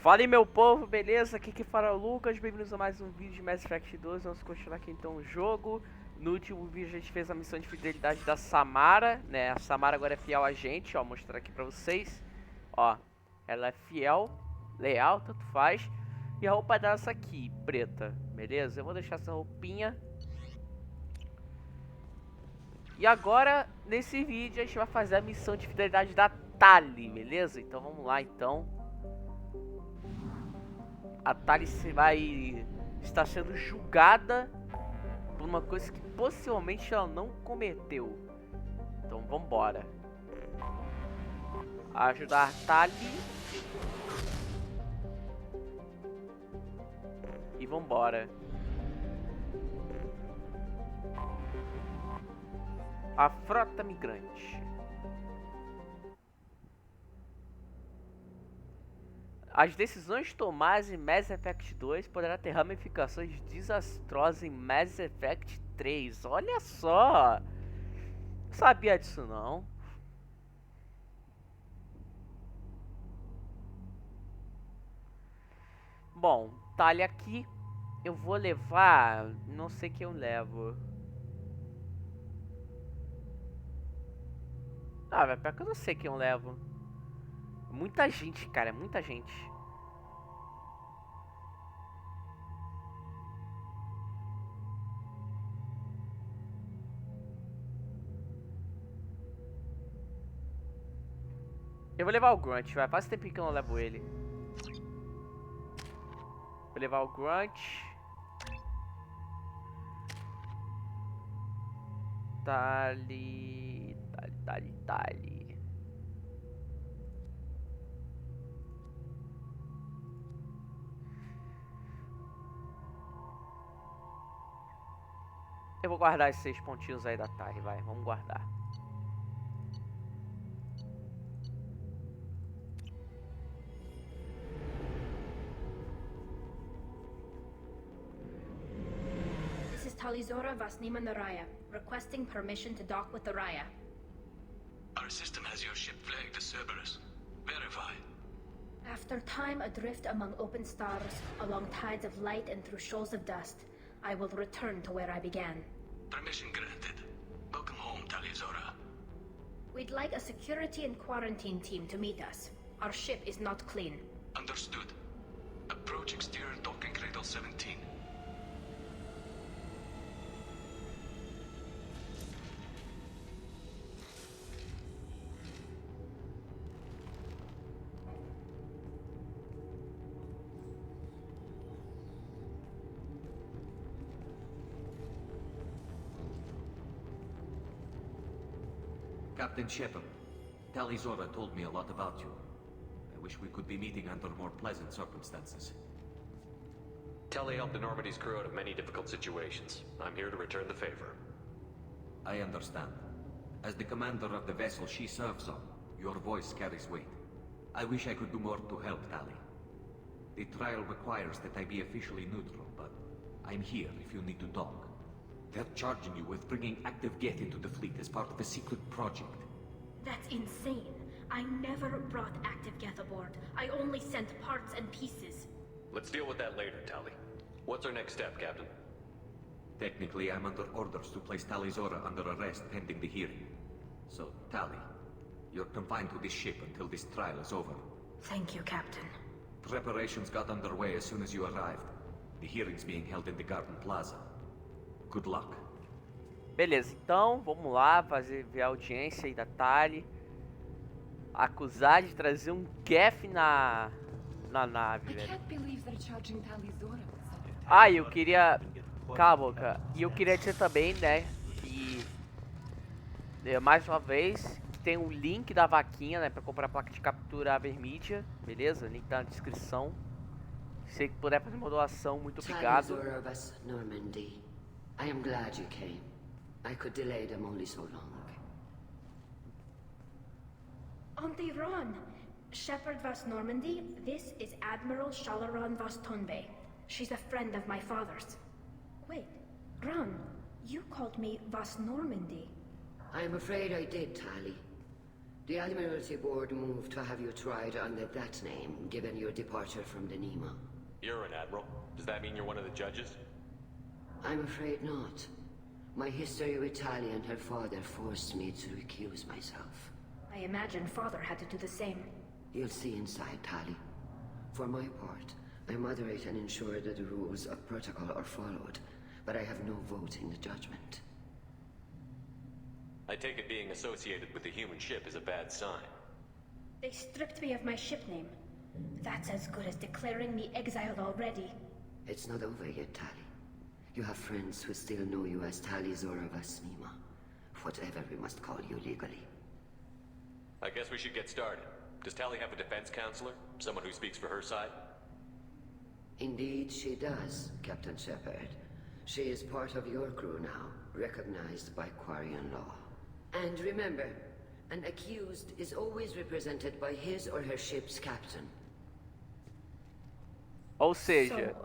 Fala aí, meu povo, beleza? Aqui que fala é o Lucas, bem-vindos a mais um vídeo de Mass Effect 2. Vamos continuar aqui então o jogo. No último vídeo a gente fez a missão de fidelidade da Samara, né? A Samara agora é fiel a gente, ó, mostrar aqui pra vocês. Ó, ela é fiel, leal, tanto faz. E a roupa dela é essa aqui, preta, beleza? Eu vou deixar essa roupinha. E agora, nesse vídeo, a gente vai fazer a missão de fidelidade da Tali, beleza? Então vamos lá, então. A Tali vai estar sendo julgada por uma coisa que possivelmente ela não cometeu. Então vambora. Ajudar Tali. E vambora. A frota migrante. As decisões tomadas em Mass Effect 2 poderão ter ramificações desastrosas em Mass Effect 3. Olha só! Não sabia disso não. Bom, Tali aqui. Eu vou levar... Não sei quem eu levo. Ah, velho, pior que eu não sei quem eu levo. Muita gente, cara, muita gente. Eu vou levar o Grunt, vai. Faz tempo que eu não levo ele. Vou levar o Grunt. Tali. Eu vou guardar esses 6 pontinhos aí da Tali, vai. Vamos guardar. This is Talizora Vasnima Naraya, requesting permission to dock with the Raya. Our system has your ship flagged as Cerberus. Verify. After time adrift among open stars, along tides of light and through shoals of dust, I will return to where I began. Permission granted. Welcome home, Talizora. We'd like a security and quarantine team to meet us. Our ship is not clean. Understood. Approach exterior docking cradle 17. Captain Shepard, Talizora told me a lot about you. I wish we could be meeting under more pleasant circumstances. Tali helped the Normandy's crew out of many difficult situations. I'm here to return the favor. I understand. As the commander of the vessel she serves on, your voice carries weight. I wish I could do more to help Tali. The trial requires that I be officially neutral, but I'm here if you need to talk. They're charging you with bringing active Geth into the fleet as part of a secret project. That's insane. I never brought active Geth aboard. I only sent parts and pieces. Let's deal with that later, Tali. What's our next step, Captain? Technically, I'm under orders to place Talizora under arrest pending the hearing. So, Tali, you're confined to this ship until this trial is over. Thank you, Captain. Preparations got underway as soon as you arrived. The hearing's being held in the Garden Plaza. Good luck. Beleza, então vamos lá ver a audiência aí da Tali. Acusar de trazer um Geth na nave, velho. Ah, eu queria... Cala a boca. E eu queria dizer também, né, que... mais uma vez, que tem um link da vaquinha, né, pra comprar a placa de captura Avermídia. Beleza? Link tá na descrição. Se você puder fazer uma doação, muito obrigado. I am glad you came. I could delay them only so long. Auntie Ron! Shepard Vas Normandy, this is Admiral Shalaron Vas Tonbe. She's a friend of my father's. Wait, Ron, you called me Vas Normandy. I am afraid I did, Tali. The Admiralty Board moved to have you tried under that name, given your departure from the Nima. You're an admiral. Does that mean you're one of the judges? I'm afraid not. My history with Tali and her father forced me to recuse myself. I imagine Father had to do the same. You'll see inside, Tali. For my part, I moderate and ensure that the rules of protocol are followed, but I have no vote in the judgment. I take it being associated with the human ship is a bad sign. They stripped me of my ship name. That's as good as declaring me exiled already. It's not over yet, Tali. You have friends who still know you as Tali Zora Vasnima. Whatever we must call you legally. I guess we should get started. Does Tali have a defense counselor? Someone who speaks for her side? Indeed she does, Captain Shepard. She is part of your crew now, recognized by Quarian law. And remember, an accused is always represented by his or her ship's captain. Ou seja, So,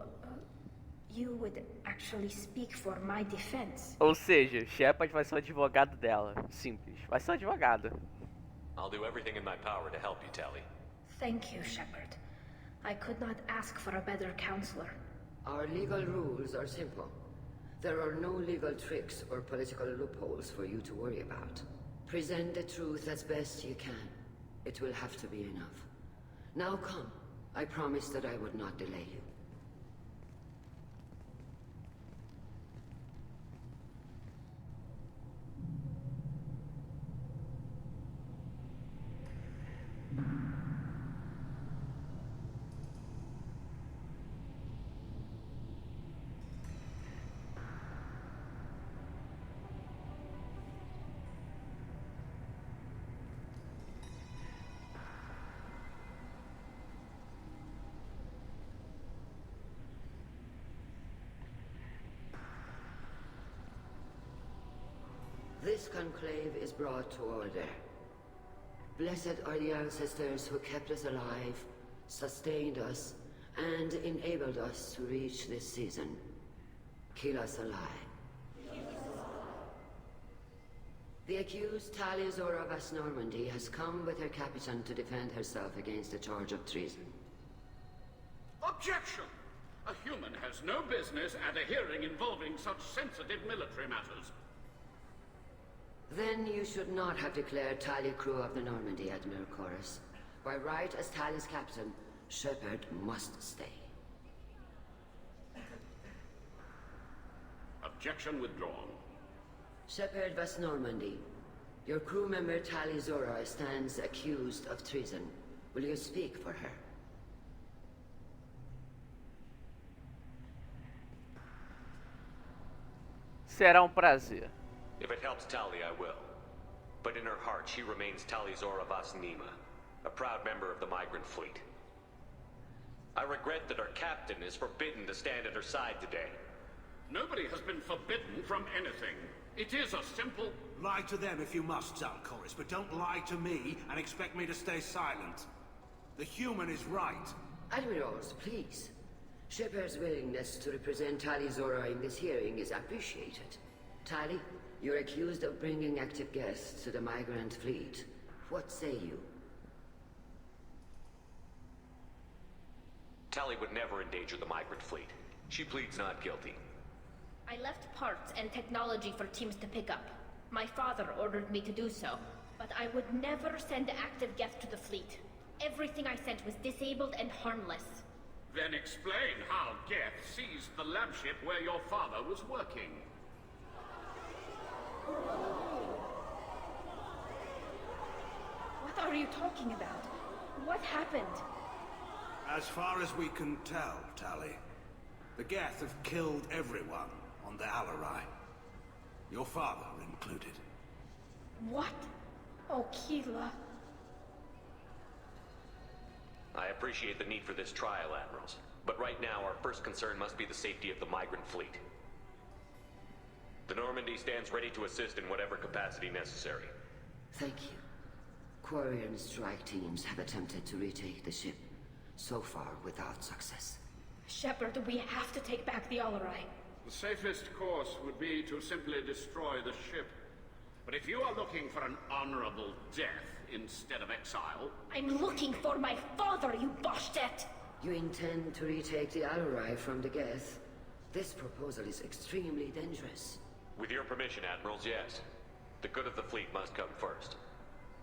you would actually speak for my defense. Shepard vai ser o advogado dela. Simples. Vai ser um advogado. I'll do everything in my power to help you, Tali. Thank you, Shepard. I could not ask for a better counselor. Our legal rules are simple. There are no legal tricks or political loopholes for you to worry about. Present the truth as best you can. It will have to be enough. Now come. I promised that I would not delay you. This conclave is brought to order. Blessed are the ancestors who kept us alive, sustained us, and enabled us to reach this season. Keep us alive. The accused Tali Zora Vas Normandy has come with her captain to defend herself against a charge of treason. Objection! A human has no business at a hearing involving such sensitive military matters. Then you should not have declared Tali crew of the Normandy, Admiral Chorus. By right as Tali's captain, Shepard must stay. Objection withdrawn. Shepard Vas Normandy, your crew member Tali Zora stands accused of treason. Will you speak for her? Será um prazer. If it helps Tali, I will. But in her heart, she remains Tali Zora Vas Nima, a proud member of the migrant fleet. I regret that our captain is forbidden to stand at her side today. Nobody has been forbidden from anything. It is a simple... Lie to them if you must, Zalcoris, but don't lie to me and expect me to stay silent. The human is right. Admirals, please. Shepard's willingness to represent Tali Zora in this hearing is appreciated. Tali, you're accused of bringing active guests to the migrant fleet. What say you? Tali would never endanger the migrant fleet. She pleads not guilty. I left parts and technology for teams to pick up. My father ordered me to do so, but I would never send active guests to the fleet. Everything I sent was disabled and harmless. Then explain how Geth seized the lab ship where your father was working. What are you talking about? What happened? As far as we can tell, Tali, the Geth have killed everyone on the Alarai. Your father included. What? Oh, Keela. I appreciate the need for this trial, Admirals. But right now, our first concern must be the safety of the migrant fleet. The Normandy stands ready to assist in whatever capacity necessary. Thank you. Quarian strike teams have attempted to retake the ship, so far without success. Shepard, we have to take back the Alarai. The safest course would be to simply destroy the ship. But if you are looking for an honorable death, instead of exile. I'm looking for my father, you bastet! You intend to retake the Alarai from the Geth? This proposal is extremely dangerous. With your permission, Admirals, yes. The good of the fleet must come first.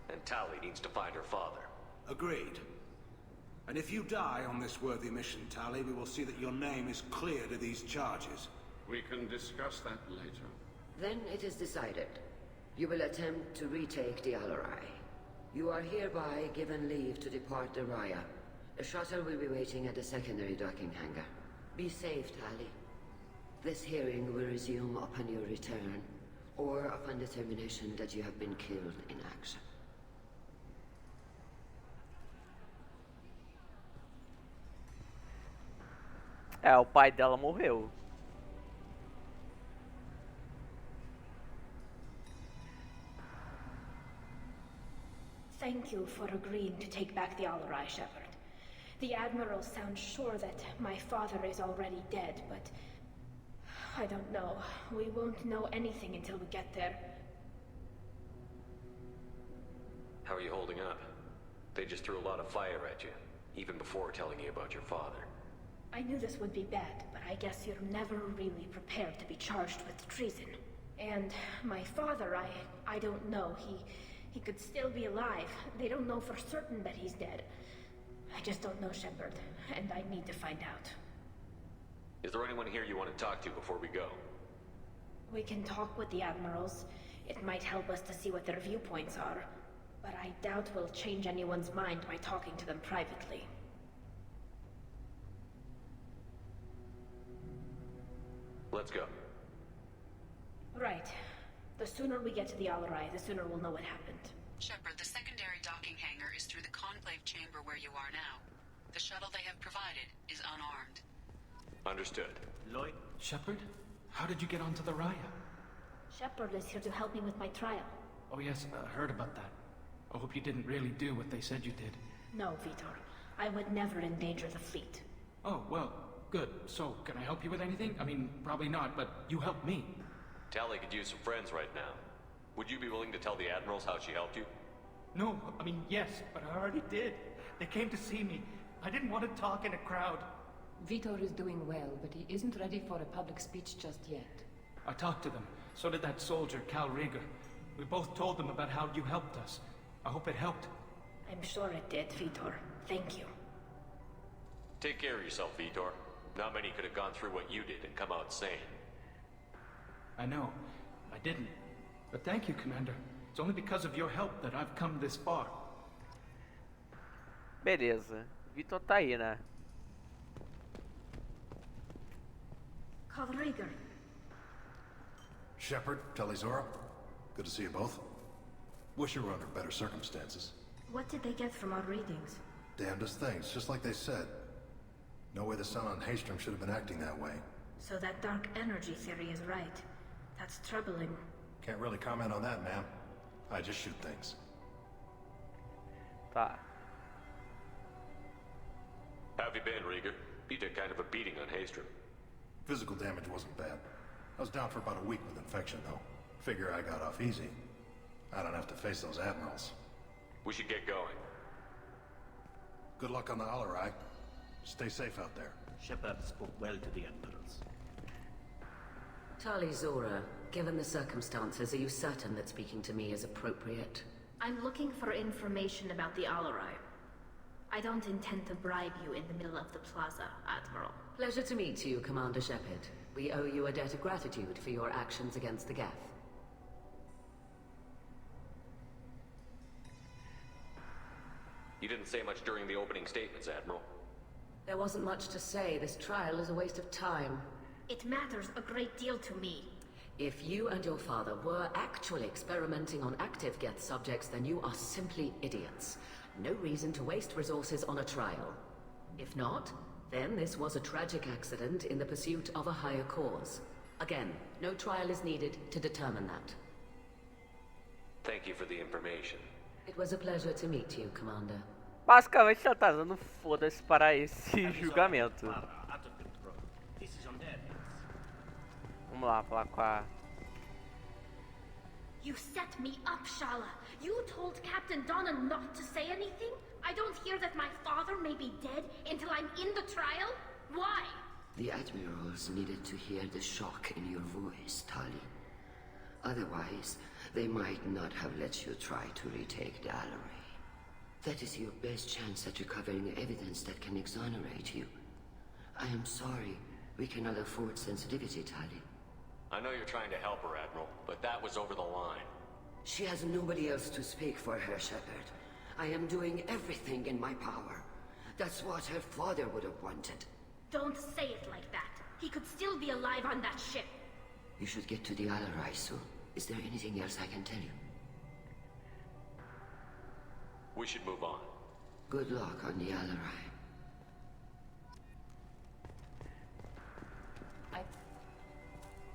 And Tali needs to find her father. Agreed. And if you die on this worthy mission, Tali, we will see that your name is cleared of these charges. We can discuss that later. Then it is decided. You will attempt to retake the Alarai. You are hereby given leave to depart the Raya. A shuttle will be waiting at the secondary docking hangar. Be safe, Tali. This hearing will resume upon your return, or upon determination that you have been killed in action. O pai dela morreu. Thank you for agreeing to take back the Alarai, Shepard. The Admiral sounds sure that my father is already dead, but I don't know. We won't know anything until we get there. How are you holding up? They just threw a lot of fire at you, even before telling you about your father. I knew this would be bad, but I guess you're never really prepared to be charged with treason. And my father, I don't know. He could still be alive. They don't know for certain that he's dead. I just don't know, Shepard, and I need to find out. Is there anyone here you want to talk to before we go? We can talk with the Admirals. It might help us to see what their viewpoints are, but I doubt we'll change anyone's mind by talking to them privately. Let's go. Right. The sooner we get to the Alarai, the sooner we'll know what happened. Shepard, the secondary docking hangar is through the conclave chamber where you are now. The shuttle they have provided is unarmed. Understood. Lloyd? Shepard? How did you get onto the Raya? Shepard is here to help me with my trial. Oh yes, I heard about that. I hope you didn't really do what they said you did. No, Vitor. I would never endanger the fleet. Oh, well, good. So, can I help you with anything? I mean, probably not, but you helped me. Tali could use some friends right now. Would you be willing to tell the Admirals how she helped you? No, I mean, yes, but I already did. They came to see me. I didn't want to talk in a crowd. Vitor is doing well, but he isn't ready for a public speech just yet. I talked to them. So did that soldier, Cal Rieger. We both told them about how you helped us. I hope it helped. I'm sure it did, Vitor. Thank you. Take care of yourself, Vitor. Not many could have gone through what you did and come out sane. I know. I didn't. But thank you, Commander. It's only because of your help that I've come this far. Beleza. Vitor tá aí, né? Cal Rieger. Shepard, Telizora, good to see you both. Wish you were under better circumstances. What did they get from our readings? Damnedest things, just like they said. No way the sun on Haystrom should have been acting that way. So that dark energy theory is right. That's troubling. Can't really comment on that, ma'am. I just shoot things. Tá. How have you been, Rieger? You took kind of a beating on Haystrom. Physical damage wasn't bad. I was down for about a week with infection, though. Figure I got off easy. I don't have to face those admirals. We should get going. Good luck on the Alarai. Stay safe out there. Shepard spoke well to the admirals. Tali Zora, given the circumstances, are you certain that speaking to me is appropriate? I'm looking for information about the Alarai. I don't intend to bribe you in the middle of the plaza, Admiral. Pleasure to meet you, Commander Shepard. We owe you a debt of gratitude for your actions against the Geth. You didn't say much during the opening statements, Admiral. There wasn't much to say. This trial is a waste of time. It matters a great deal to me. If you and your father were actually experimenting on active Geth subjects, then you are simply idiots. No reason to waste resources on a trial. If not, then this was a tragic accident in the pursuit of a higher cause. Again, no trial is needed to determine that. Thank you for the information. It was a pleasure to meet you, Commander. Basicamente já tá dando foda-se para esse julgamento. Vamos lá, falar com a You set me up, Shala. You told Captain Donna not to say anything? I don't hear that my father may be dead until I'm in the trial? Why? The admirals needed to hear the shock in your voice, Tali. Otherwise, they might not have let you try to retake the Alarai. That is your best chance at recovering evidence that can exonerate you. I am sorry. We cannot afford sensitivity, Tali. I know you're trying to help her, Admiral, but that was over the line. She has nobody else to speak for her, Shepard. I am doing everything in my power. That's what her father would have wanted. Don't say it like that. He could still be alive on that ship. You should get to the Alarai soon. Is there anything else I can tell you? We should move on. Good luck on the Alarai.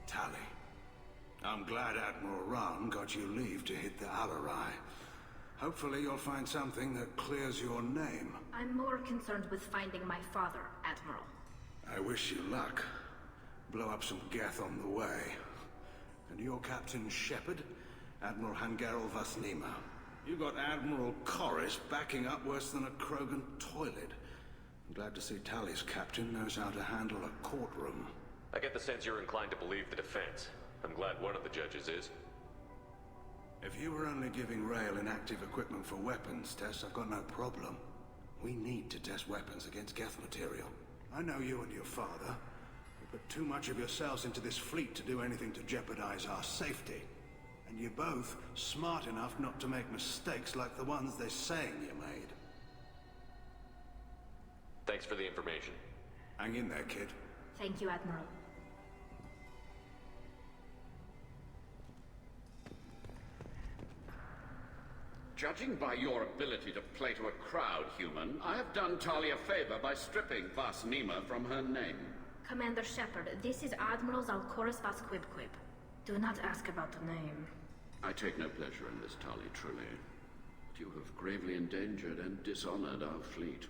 Tali, I'm glad Admiral Rahn got you leave to hit the Alarai. Hopefully you'll find something that clears your name. I'm more concerned with finding my father, Admiral. I wish you luck. Blow up some Geth on the way. And your Captain Shepard, Admiral Hangarel Vasnima. You got Admiral Corris backing up worse than a Krogan toilet. I'm glad to see Tali's captain knows how to handle a courtroom. I get the sense you're inclined to believe the defense. I'm glad one of the judges is. If you were only giving Rail inactive equipment for weapons tests, I've got no problem. We need to test weapons against Geth material. I know you and your father. You put too much of yourselves into this fleet to do anything to jeopardize our safety. And you're both smart enough not to make mistakes like the ones they're saying you made. Thanks for the information. Hang in there, kid. Thank you, Admiral. Judging by your ability to play to a crowd, human, I have done Tali a favor by stripping Vasnima from her name. Commander Shepard, this is Admiral Zalkoris Vasquibquib. Do not ask about the name. I take no pleasure in this, Tali, truly. But you have gravely endangered and dishonored our fleet.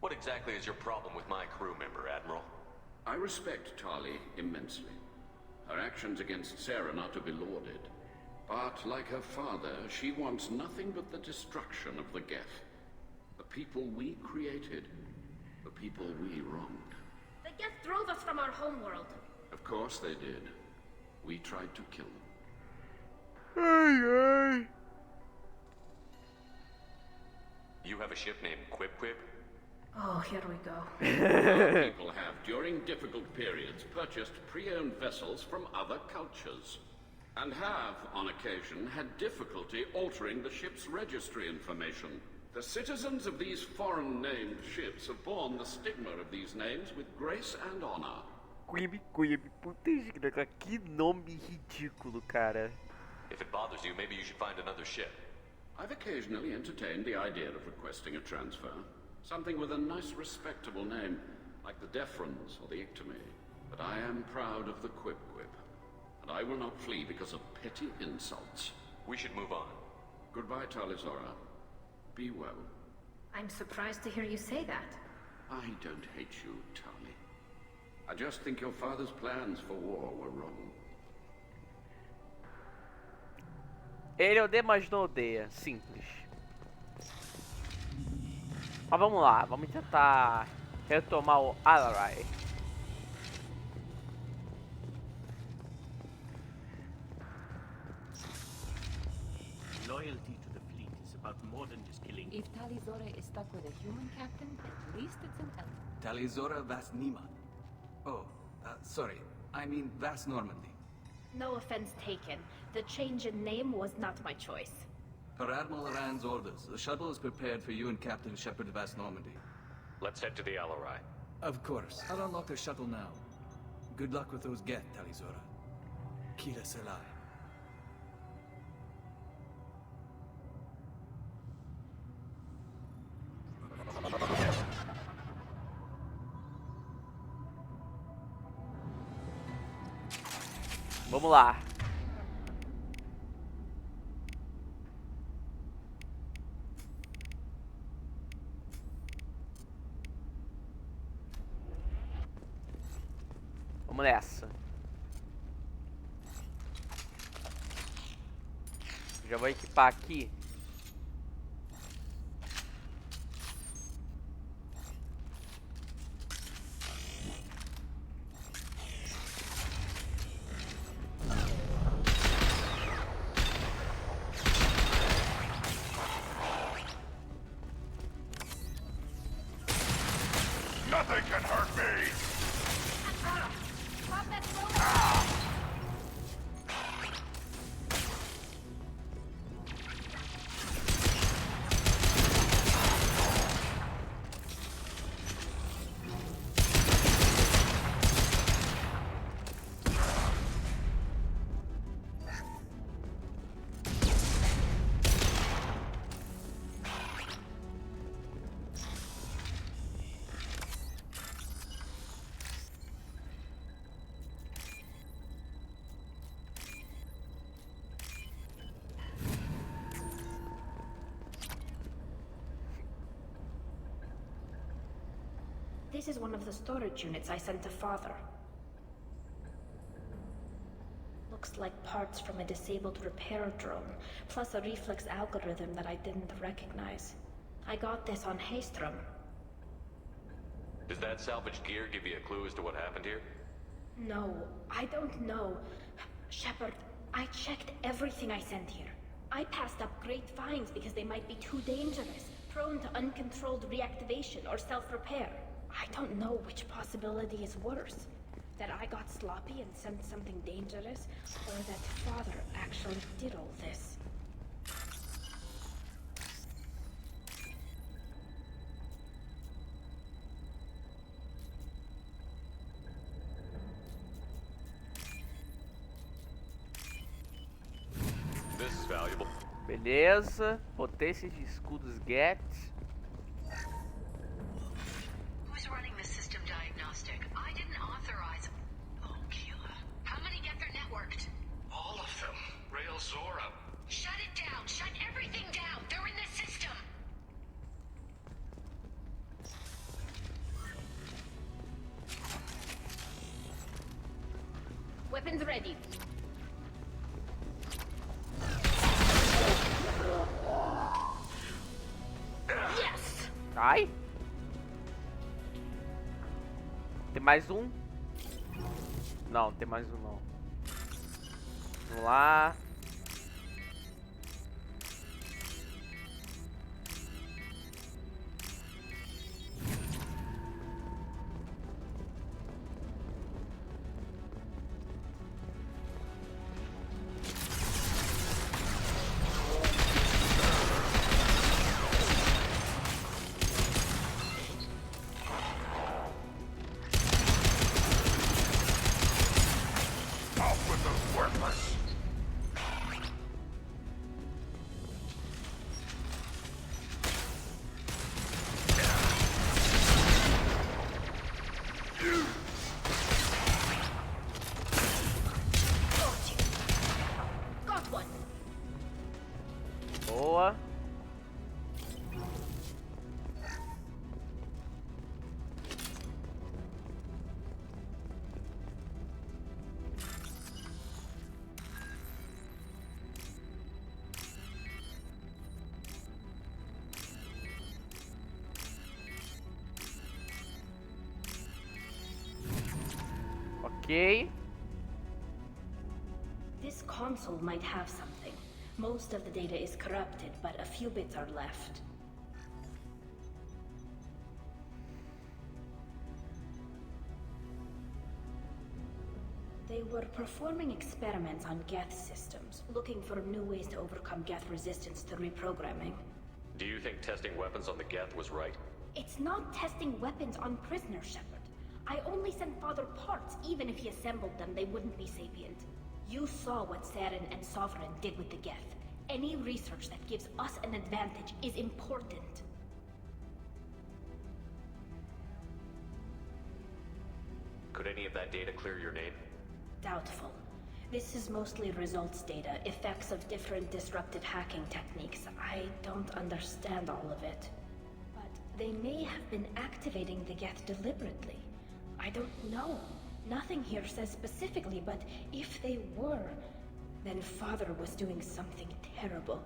What exactly is your problem with my crew member, Admiral? I respect Tali immensely. Her actions against Sarah are not to be lauded. But, like her father, she wants nothing but the destruction of the Geth. The people we created. The people we wronged. The Geth drove us from our homeworld. Of course they did. We tried to kill them. You have a ship named Quib? Oh, here we go. Our people have, during difficult periods, purchased pre-owned vessels from other cultures. And have, on occasion, had difficulty altering the ship's registry information. The citizens of these foreign-named ships have borne the stigma of these names with grace and honor. Quib, puta que nome ridículo, cara. If it bothers you, maybe you should find another ship. I've occasionally entertained the idea of requesting a transfer. Something with a nice, respectable name, like the Defrons or the Ictomy. But I am proud of the Quib. And I will not flee because of petty insults. We should move on. Goodbye, Talizora. Be well. I'm surprised to hear you say that. I don't hate you, Tali. I just think your father's plans for war were wrong. Ele odeia, mas não odeia. Simples. Mas vamos lá. Vamos tentar retomar o Alarai. Loyalty to the fleet is about more than just killing. If Talizora is stuck with a human captain, at least it's an elf. Talizora Vasnima. Oh, sorry. I mean Vas Normandy. No offense taken. The change in name was not my choice. Per Admiral Rand's orders, the shuttle is prepared for you and Captain Shepard Vas Normandy. Let's head to the Alarai. Of course. I'll unlock the shuttle now. Good luck with those Geth, Talizora. Kira Selai. Vamos lá. Vamos nessa. Já vou equipar aqui. Nothing can hurt me! This is one of the storage units I sent to Father. Looks like parts from a disabled repair drone, plus a reflex algorithm that I didn't recognize. I got this on Haystrom. Does that salvaged gear give you a clue as to what happened here? No, I don't know. Shepard, I checked everything I sent here. I passed up great finds because they might be too dangerous, prone to uncontrolled reactivation or self-repair. I don't know which possibility is worse. That I got sloppy and sent something dangerous, or that Father actually did all this. This is valuable. Beleza. Potência de escudos get. Who's running the system diagnostic? I didn't authorize. Oh, Keela. How many get their networked? All of them. Rail Zora. Shut it down. Shut everything down. They're in the system. Weapons ready. Yes! Ai. Tem mais um? Não, tem mais um não. Vamos lá. Got one. Boa. Ok. This console might have something. Most of the data is corrupted, but a few bits are left. They were performing experiments on Geth systems, looking for new ways to overcome Geth resistance to reprogramming. Do you think testing weapons on the Geth was right? It's not testing weapons on prisoners, Shepard. I only sent Father parts. Even if he assembled them, they wouldn't be sapient. You saw what Saren and Sovereign did with the Geth. Any research that gives us an advantage is important. Could any of that data clear your name? Doubtful. This is mostly results data, effects of different disruptive hacking techniques. I don't understand all of it. But they may have been activating the Geth deliberately. I don't know. Nothing here says specifically, but if they were, then Father was doing something terrible.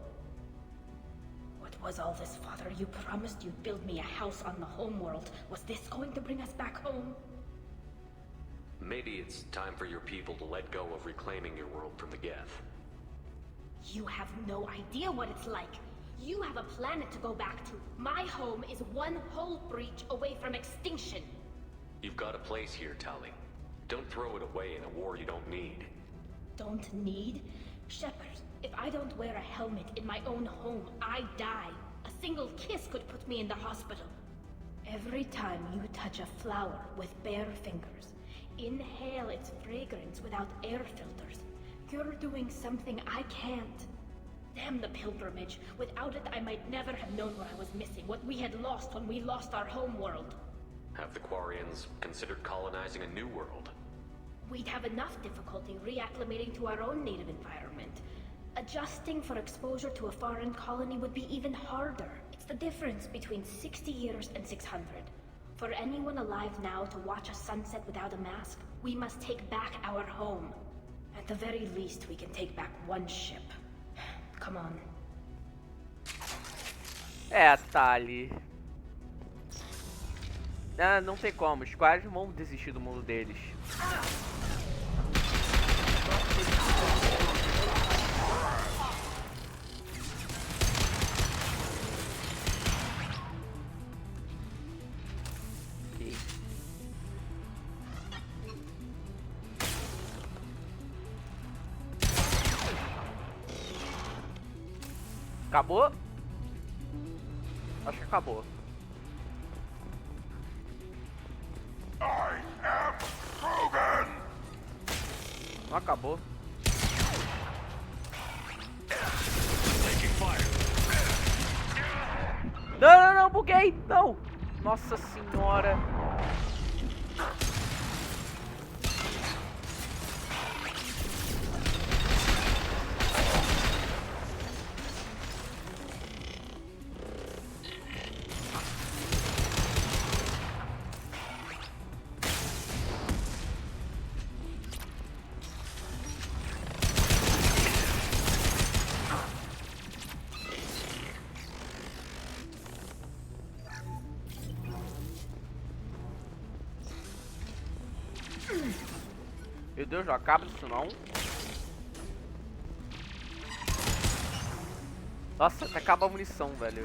What was all this, Father? You promised you'd build me a house on the homeworld. Was this going to bring us back home? Maybe it's time for your people to let go of reclaiming your world from the Geth. You have no idea what it's like. You have a planet to go back to. My home is one hull breach away from extinction. You've got a place here, Tali. Don't throw it away in a war you don't need. Don't need? Shepard, if I don't wear a helmet in my own home, I die. A single kiss could put me in the hospital. Every time you touch a flower with bare fingers, inhale its fragrance without air filters, you're doing something I can't. Damn the pilgrimage. Without it, I might never have known what I was missing, what we had lost when we lost our homeworld. Have the Quarians considered colonizing a new world? We'd have enough difficulty reacclimating to our own native environment. Adjusting for exposure to a foreign colony would be even harder. It's the difference between 60 years and 600. For anyone alive now to watch a sunset without a mask, we must take back our home. At the very least, we can take back one ship. Come on. Tali. Ah, não tem como. Os Quares vão desistir do mundo deles. Acabou? Acho que acabou. Não acabou. Não, buguei! Não! Nossa senhora! Meu Deus, não acaba disso não. Nossa, até acaba a munição, velho.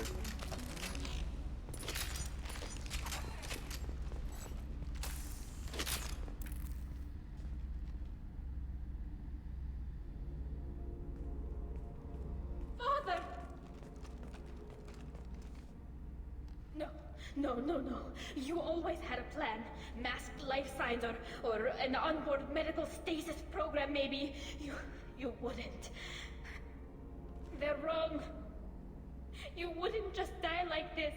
Father! No. You always had a plan. Masked life signs or an onboard medical stasis program, maybe. You wouldn't. They're wrong. You wouldn't just die like this.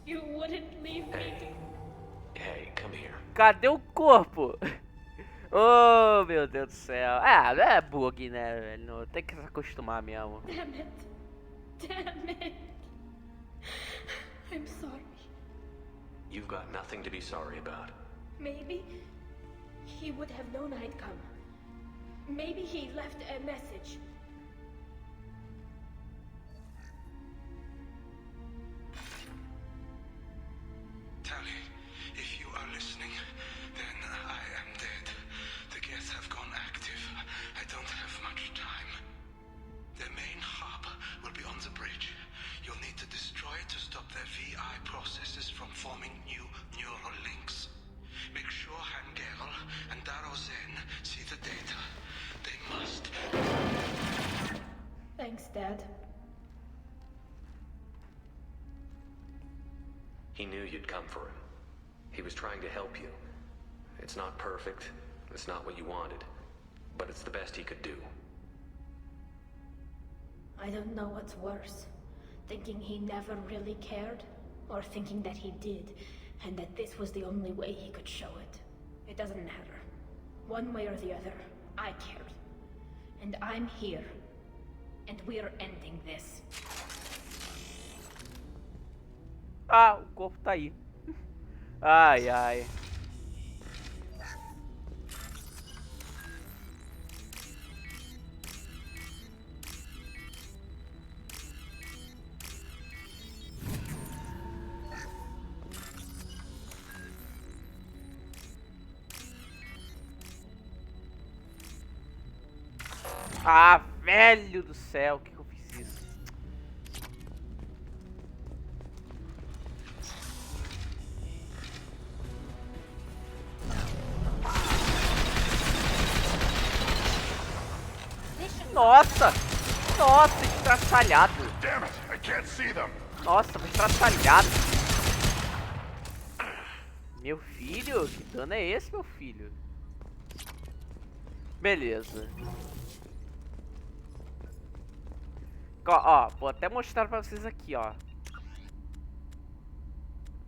You wouldn't leave me. Hey, come here. Cadê o corpo? Oh, meu Deus do céu. É bug, né, velho? Tem que se acostumar mesmo. Damn it. I'm sorry. You've got nothing to be sorry about. Maybe he would have known I'd come. Maybe he left a message. Tali, if you are listening, then I am dead. The Geth have gone active. I don't have much time. The main hub will be on the bridge. You'll need to destroy it to stop their VI processes from forming new neural links. Make sure Hangel and Darozen see the data. They must. Thanks, Dad. He knew you'd come for him. He was trying to help you. It's not perfect. It's not what you wanted. But it's the best he could do. I don't know what's worse. Thinking he never really cared, or thinking that he did, and that this was the only way he could show it. It doesn't matter. One way or the other, I cared. And I'm here. And we're ending this. Ah, o corpo tá aí. Ai. Ah, velho do céu, o que eu fiz isso? Nossa! Nossa, que estraçalhado! Damn it, I can't see them. Nossa, foi estraçalhado! Meu filho? Que dano é esse, meu filho? Beleza. Ó, vou até mostrar pra vocês aqui, ó.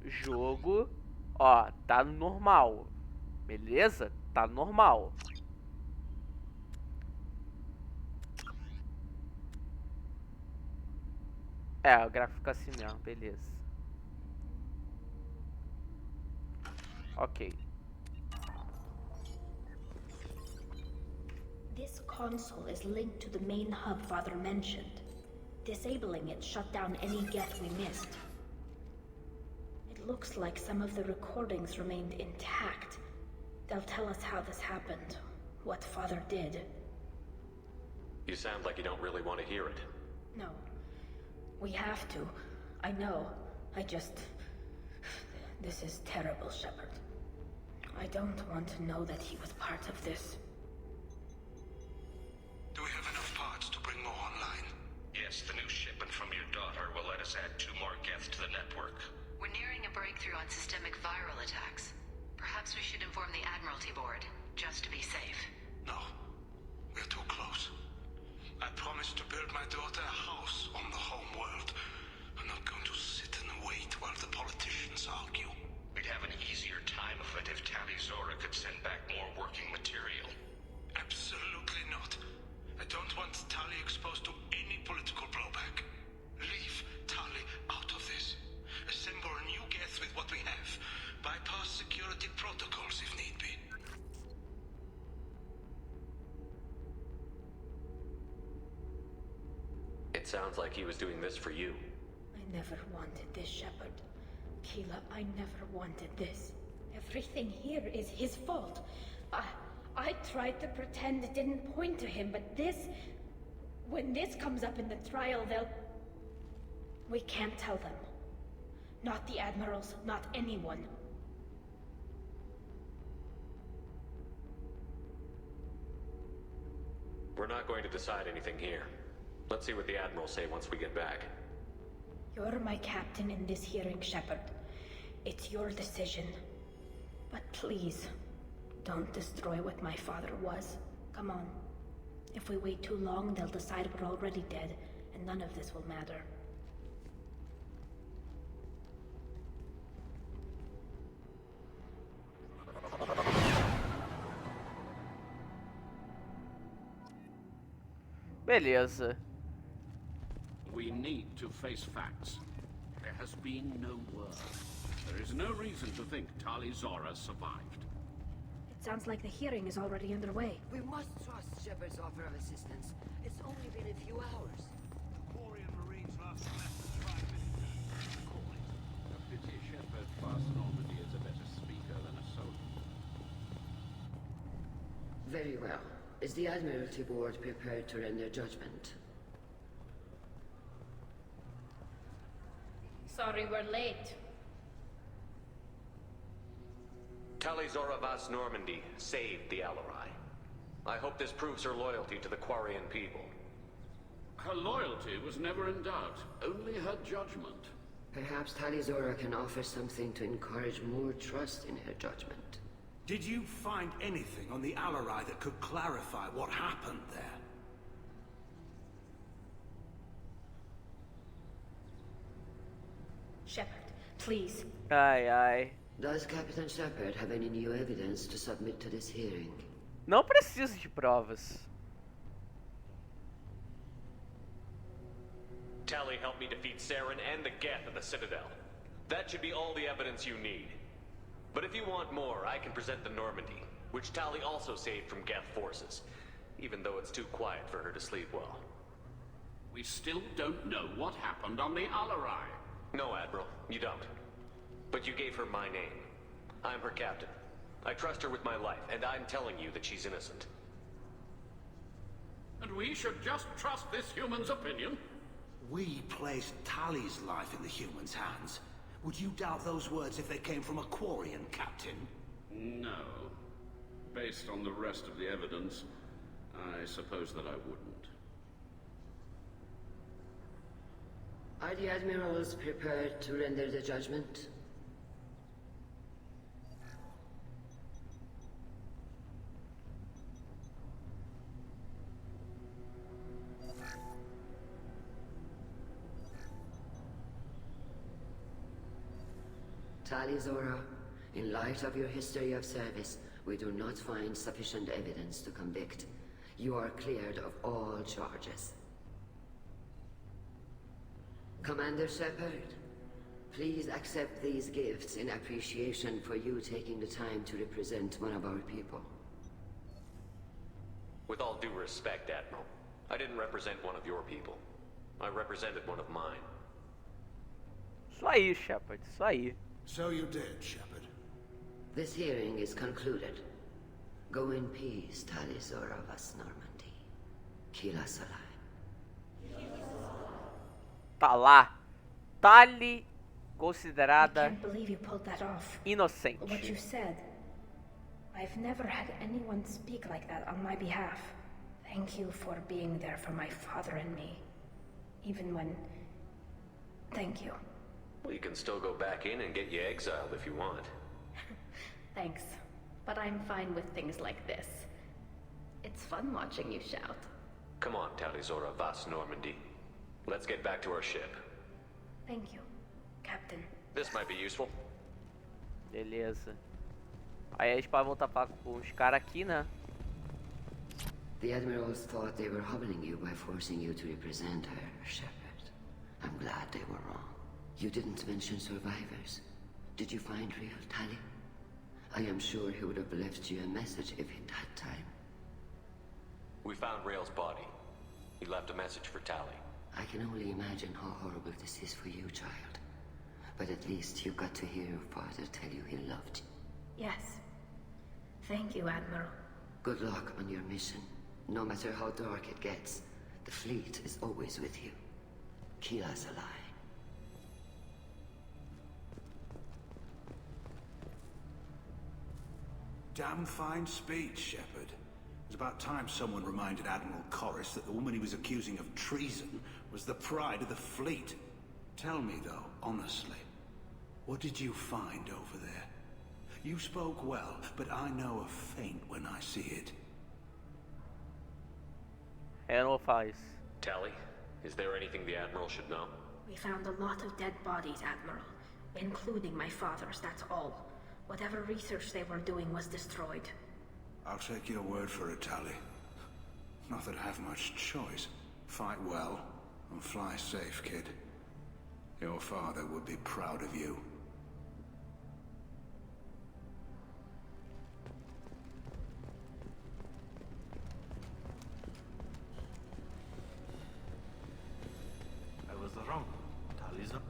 Jogo. Ó, tá no normal. Beleza? Tá normal. É, o gráfico fica assim mesmo, beleza. Ok. This console is linked to the main hub Father mentioned. Disabling it shut down any geth we missed. It looks like some of the recordings remained intact. They'll tell us how this happened, what Father did. You sound like you don't really want to hear it. No. We have to. I know. This is terrible, Shepard. I don't want to know that he was part of this. Do we have enough parts to bring more online? Yes, the new shipment from your daughter will let us add 2 more geths to the network. We're nearing a breakthrough on systemic viral attacks. Perhaps we should inform the Admiralty Board, just to be safe. No, we're too close. I promised to build my daughter a house on the home world. I'm not going to sit and wait while the politicians argue. We'd have an easier time of it if Tali Zora could send back more working material. Absolutely not. I don't want Tali exposed to any political blowback. Leave Tali out of this. Assemble a new geth with what we have. Bypass security protocols if need be. It sounds like he was doing this for you. I never wanted this, Shepard. Keela, I never wanted this. Everything here is his fault. I tried to pretend it didn't point to him, but this... When this comes up in the trial, they'll... We can't tell them. Not the admirals, not anyone. We're not going to decide anything here. Let's see what the Admirals say once we get back. You're my captain in this hearing, Shepard. It's your decision. But please, don't destroy what my father was. Come on. If we wait too long, they'll decide we're already dead, and none of this will matter. Beleza. We need to face facts. There has been no word. There is no reason to think Tali Zora survived. It sounds like the hearing is already underway. We must trust Shepard's offer of assistance. It's only been a few hours. Quarian Marines last left the tribe A pity Shepard past Normandy is a better speaker than a soldier. Very well. Is the Admiralty Board prepared to render judgment? Sorry we're late. Tali Zora Vas Normandy saved the Alarai. I hope this proves her loyalty to the Quarian people. Her loyalty was never in doubt, only her judgment. Perhaps Tali Zora can offer something to encourage more trust in her judgment. Did you find anything on the Alarai that could clarify what happened there? Shepard, please. Ai, ai. Does Captain Shepard have any new evidence to submit to this hearing? Não preciso de provas. Tali helped me defeat Saren and the Geth at the Citadel. That should be all the evidence you need. But if you want more, I can present the Normandy, which Tali also saved from Geth forces, even though it's too quiet for her to sleep well. We still don't know what happened on the Alarai. No, Admiral, you don't. But you gave her my name. I'm her captain. I trust her with my life, and I'm telling you that she's innocent. And we should just trust this human's opinion? We placed Tali's life in the human's hands. Would you doubt those words if they came from a Quarian, Captain? No. Based on the rest of the evidence, I suppose that I wouldn't. Are the admirals prepared to render the judgment? Tali Zora, in light of your history of service, we do not find sufficient evidence to convict. You are cleared of all charges. Commander Shepard, please accept these gifts in appreciation for you taking the time to represent one of our people. With all due respect, Admiral, I didn't represent one of your people. I represented one of mine. Isso aí, Shepard, isso aí. So you did, Shepard. This hearing is concluded. Go in peace, Tali Zora vas Normandy. Kila Salai. Tá lá. Tali I considerada can't believe you pulled that off. inocente. What you said. I've never had anyone speak like that on my behalf. Thank you for being there for my father and me. Even when... Thank you. Well, you can still go back in and get you exiled if you want. Thanks. But I'm fine with things like this. It's fun watching you shout. Come on, Talizora vas Normandy. Let's get back to our ship. Thank you, Captain. This might be useful. Beleza. Aí a gente pode voltar pra com os caras aqui, né? The admirals thought they were hobbling you by forcing you to represent her, Shepard. I'm glad they were wrong. You didn't mention survivors. Did you find real Tali? I am sure he would have left you a message if he'd had time. We found Rail's body. He left a message for Tali. I can only imagine how horrible this is for you, child. But at least you got to hear your father tell you he loved you. Yes. Thank you, Admiral. Good luck on your mission. No matter how dark it gets, the fleet is always with you. Kila's alive. Damn fine speech, Shepard. It's about time someone reminded Admiral Corris that the woman he was accusing of treason was the pride of the fleet. Tell me, though, honestly, what did you find over there? You spoke well, but I know a feint when I see it. Eu não vou falar isso. Tali, is there anything the Admiral should know? We found a lot of dead bodies, Admiral. Including my father's, that's all. Whatever research they were doing was destroyed. I'll take your word for it, Tali. Not that I have much choice. Fight well, and fly safe, kid. Your father would be proud of you. I was wrong. Tali's up.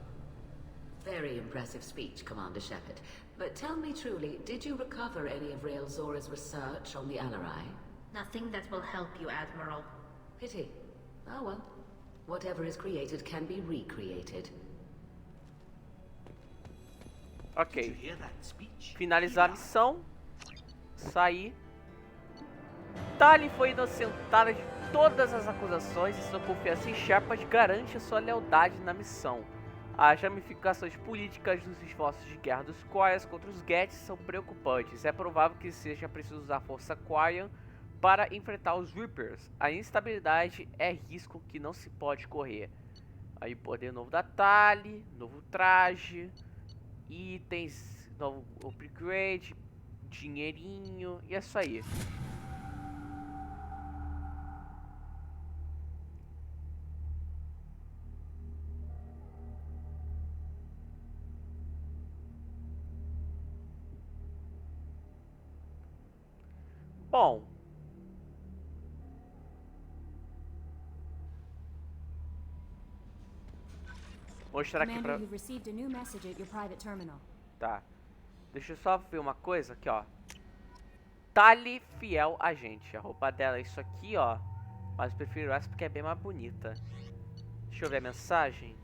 Very impressive speech, Commander Shepard. But tell me truly, did you recover any of Rael Zora's research on the Alarai? Nothing that will help you, Admiral. Pity. Oh well. Whatever is created can be recreated. Ok. Finalizar a missão. Sair. Tali foi inocentada de todas as acusações e sua confiança em Shepard garante sua lealdade na missão. As ramificações políticas dos esforços de guerra dos Quarians contra os Geth são preocupantes. É provável que seja preciso usar a força Quarian para enfrentar os Reapers. A instabilidade é risco que não se pode correr. Aí poder novo da Tali, novo traje, itens, novo upgrade, dinheirinho e é isso aí. Bom, mostrar aqui pra... Tá, deixa eu só ver uma coisa aqui, ó. Tali fiel a gente. A roupa dela é isso aqui, ó. Mas eu prefiro essa porque é bem mais bonita. Deixa eu ver a mensagem.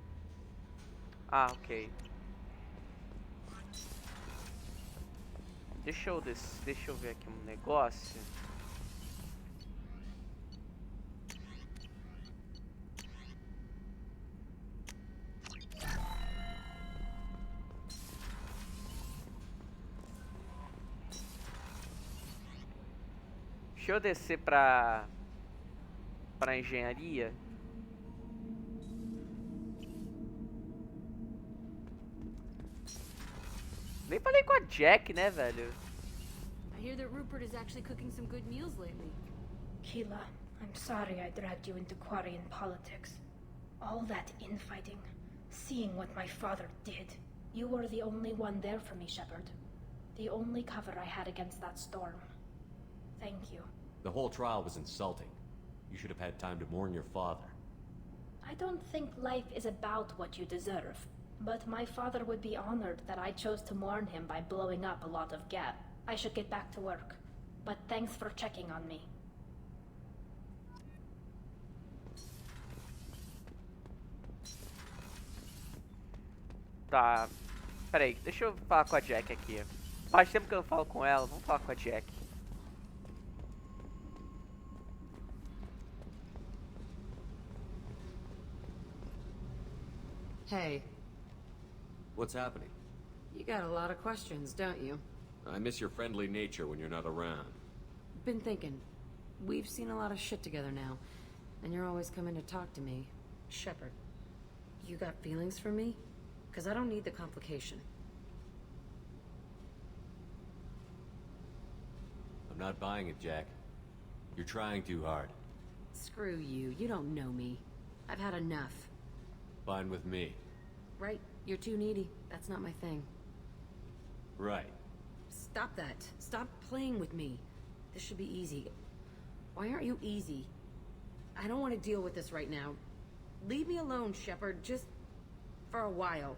Ah, ok. Deixa eu ver aqui um negócio. Deixa eu descer pra engenharia. Nem falei com a Jack, né, velho? I hear that Rupert is actually cooking some good meals lately. Keela, I'm sorry I dragged you into Quarian politics. All that infighting, seeing what my father did. You were the only one there for me, Shepard. The only cover I had against that storm. Thank you. The whole trial was insulting. You should have had time to mourn your father. I don't think life is about what you deserve, but my father would be honored that I chose to mourn him by blowing up a lot of gas. I should get back to work, but thanks for checking on me. Tá. Pera aí, deixa eu falar com a Jack aqui. Faz tempo que eu não falo com ela, vamos falar com a Jack. Hey. What's happening? You got a lot of questions, don't you? I miss your friendly nature when you're not around. Been thinking. We've seen a lot of shit together now, and you're always coming to talk to me. Shepard, you got feelings for me? Because I don't need the complication. I'm not buying it, Jack. You're trying too hard. Screw you. You don't know me. I've had enough. Fine with me. Right. You're too needy. That's not my thing. Right. Stop that. Stop playing with me. This should be easy. Why aren't you easy? I don't want to deal with this right now. Leave me alone, Shepard. Just for a while.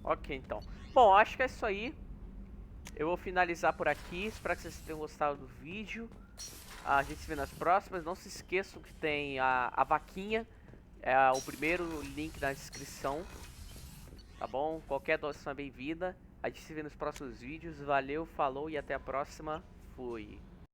Ok, então. Bom, acho que é isso aí. Eu vou finalizar por aqui. Espero que vocês tenham gostado do vídeo. A gente se vê nas próximas. Não se esqueçam que tem a vaquinha. É o primeiro link na descrição. Tá bom? Qualquer doação é bem-vinda. A gente se vê nos próximos vídeos. Valeu, falou e até a próxima. Fui.